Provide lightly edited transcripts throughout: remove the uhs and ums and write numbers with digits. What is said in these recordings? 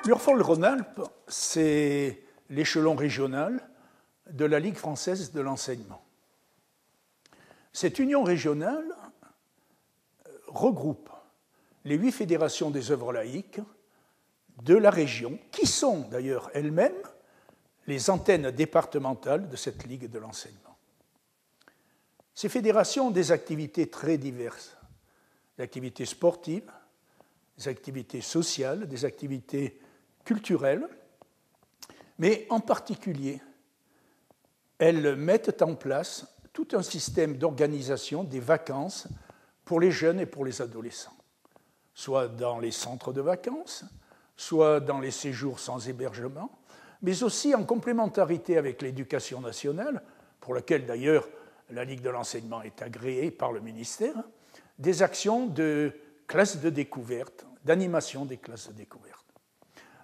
L'Urfol-Rhône-Alpes, c'est l'échelon régional de la Ligue française de l'enseignement. Cette union régionale regroupe les 8 fédérations des œuvres laïques de la région, qui sont d'ailleurs elles-mêmes les antennes départementales de cette Ligue de l'enseignement. Ces fédérations ont des activités très diverses, des activités sportives, des activités sociales, des activités culturelles, mais en particulier, elles mettent en place tout un système d'organisation des vacances pour les jeunes et pour les adolescents, soit dans les centres de vacances, soit dans les séjours sans hébergement, mais aussi en complémentarité avec l'éducation nationale, pour laquelle d'ailleurs la Ligue de l'enseignement est agréée par le ministère, des actions de classes de découverte, d'animation des classes de découverte.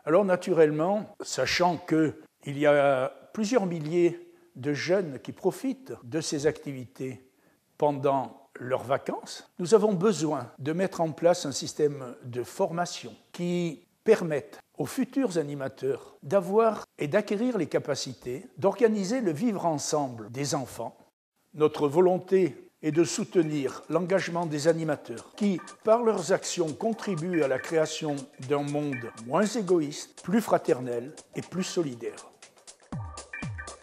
Alors naturellement, sachant qu'il y a plusieurs milliers de jeunes qui profitent de ces activités pendant leurs vacances, nous avons besoin de mettre en place un système de formation qui permette aux futurs animateurs d'avoir et d'acquérir les capacités d'organiser le vivre ensemble des enfants. Notre volonté est de soutenir l'engagement des animateurs qui, par leurs actions, contribuent à la création d'un monde moins égoïste, plus fraternel et plus solidaire.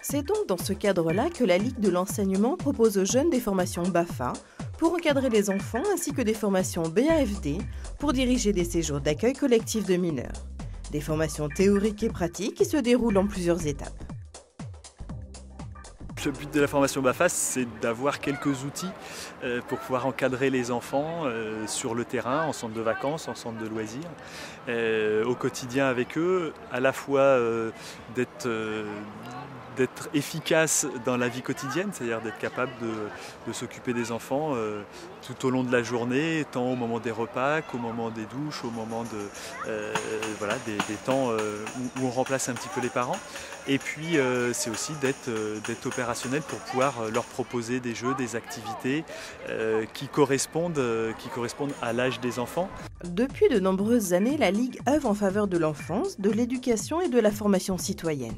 C'est donc dans ce cadre-là que la Ligue de l'enseignement propose aux jeunes des formations BAFA pour encadrer les enfants ainsi que des formations BAFD pour diriger des séjours d'accueil collectif de mineurs. Des formations théoriques et pratiques qui se déroulent en plusieurs étapes. Le but de la formation BAFA, c'est d'avoir quelques outils pour pouvoir encadrer les enfants sur le terrain, en centre de vacances, en centre de loisirs, au quotidien avec eux, à la fois d'être efficace dans la vie quotidienne, c'est-à-dire d'être capable de s'occuper des enfants tout au long de la journée, tant au moment des repas qu'au moment des douches, au moment des temps où on remplace un petit peu les parents. Et puis c'est aussi d'être opérationnel pour pouvoir leur proposer des jeux, des activités qui correspondent à l'âge des enfants. Depuis de nombreuses années, la Ligue œuvre en faveur de l'enfance, de l'éducation et de la formation citoyenne.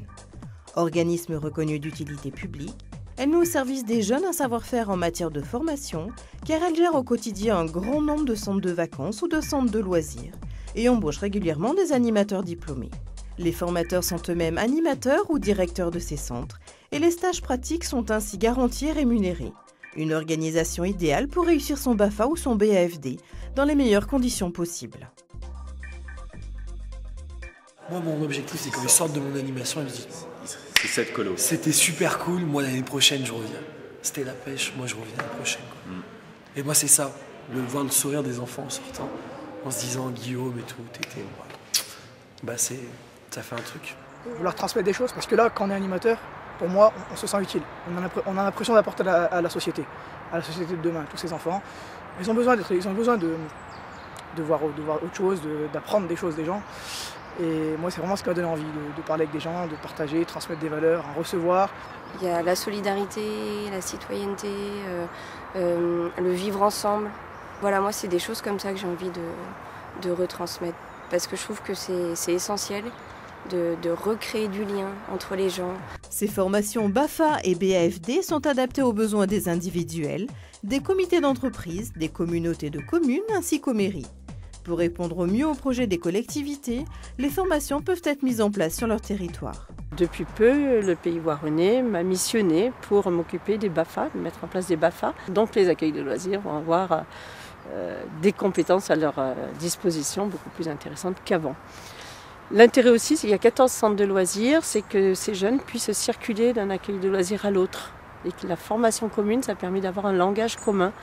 Organisme reconnu d'utilité publique, elle met au service des jeunes un savoir-faire en matière de formation, car elle gère au quotidien un grand nombre de centres de vacances ou de centres de loisirs et embauche régulièrement des animateurs diplômés. Les formateurs sont eux-mêmes animateurs ou directeurs de ces centres et les stages pratiques sont ainsi garantis et rémunérés. Une organisation idéale pour réussir son BAFA ou son BAFD dans les meilleures conditions possibles. Moi, mon objectif, c'est quand ils sortent de mon animation, ils me disent c'est cette colo. C'était super cool, moi l'année prochaine je reviens. C'était la pêche, moi je reviens l'année prochaine. Et moi c'est ça, voir le sourire des enfants en sortant, en se disant Guillaume et tout, t'étais. Ça fait un truc. Vouloir transmettre des choses, parce que là, quand on est animateur, pour moi, on se sent utile. On a l'impression d'apporter à la société de demain, tous ces enfants. Ils ont besoin de voir autre chose, d'apprendre des choses des gens. Et moi, c'est vraiment ce qui m'a donné envie, de parler avec des gens, de partager, transmettre des valeurs, en recevoir. Il y a la solidarité, la citoyenneté, le vivre ensemble. Voilà, moi, c'est des choses comme ça que j'ai envie de retransmettre. Parce que je trouve que c'est essentiel de recréer du lien entre les gens. Ces formations BAFA et BAFD sont adaptées aux besoins des individuels, des comités d'entreprise, des communautés de communes ainsi qu'aux mairies. Pour répondre au mieux aux projets des collectivités, les formations peuvent être mises en place sur leur territoire. Depuis peu, le Pays Voironnais m'a missionné pour m'occuper des BAFA, de mettre en place des BAFA. Donc les accueils de loisirs vont avoir des compétences à leur disposition beaucoup plus intéressantes qu'avant. L'intérêt aussi, c'est qu'il y a 14 centres de loisirs, c'est que ces jeunes puissent circuler d'un accueil de loisirs à l'autre. Et que la formation commune, ça permet d'avoir un langage commun.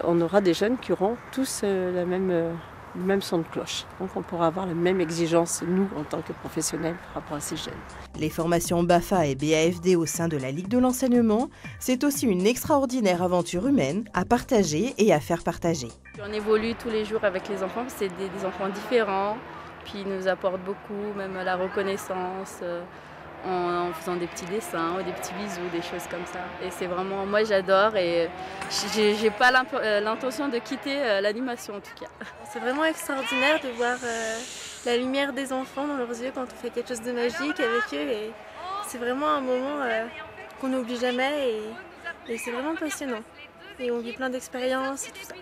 On aura des jeunes qui auront tous le même son de cloche. Donc on pourra avoir la même exigence, nous, en tant que professionnels, par rapport à ces jeunes. Les formations BAFA et BAFD au sein de la Ligue de l'enseignement, c'est aussi une extraordinaire aventure humaine à partager et à faire partager. On évolue tous les jours avec les enfants, c'est des enfants différents, puis ils nous apportent beaucoup, même la reconnaissance, en faisant des petits dessins ou des petits bisous, des choses comme ça. Et c'est vraiment, moi j'adore et j'ai pas l'intention de quitter l'animation en tout cas. C'est vraiment extraordinaire de voir la lumière des enfants dans leurs yeux quand on fait quelque chose de magique avec eux. Et c'est vraiment un moment qu'on n'oublie jamais et c'est vraiment passionnant. Et on vit plein d'expériences et tout ça.